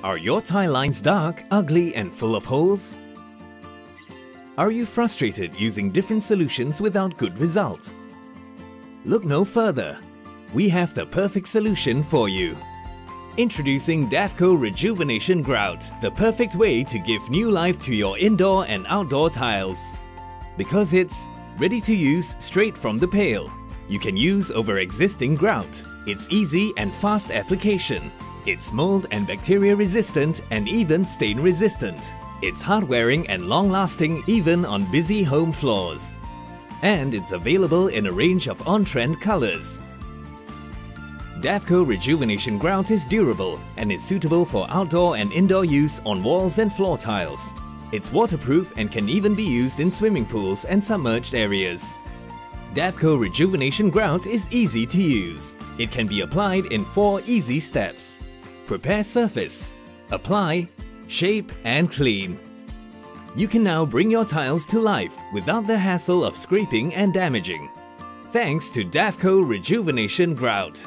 Are your tile lines dark, ugly and full of holes? Are you frustrated using different solutions without good result? Look no further. We have the perfect solution for you. Introducing Davco Rejuvenation Grout, the perfect way to give new life to your indoor and outdoor tiles. Because it's ready to use straight from the pail. You can use over existing grout. It's easy and fast application. It's mold and bacteria resistant and even stain resistant. It's hard wearing and long lasting even on busy home floors. And it's available in a range of on-trend colors. Davco Rejuvenation Grout is durable and is suitable for outdoor and indoor use on walls and floor tiles. It's waterproof and can even be used in swimming pools and submerged areas. Davco Rejuvenation Grout is easy to use. It can be applied in 4 easy steps. Prepare surface, apply, shape and clean. You can now bring your tiles to life without the hassle of scraping and damaging. Thanks to Davco Rejuvenation Grout.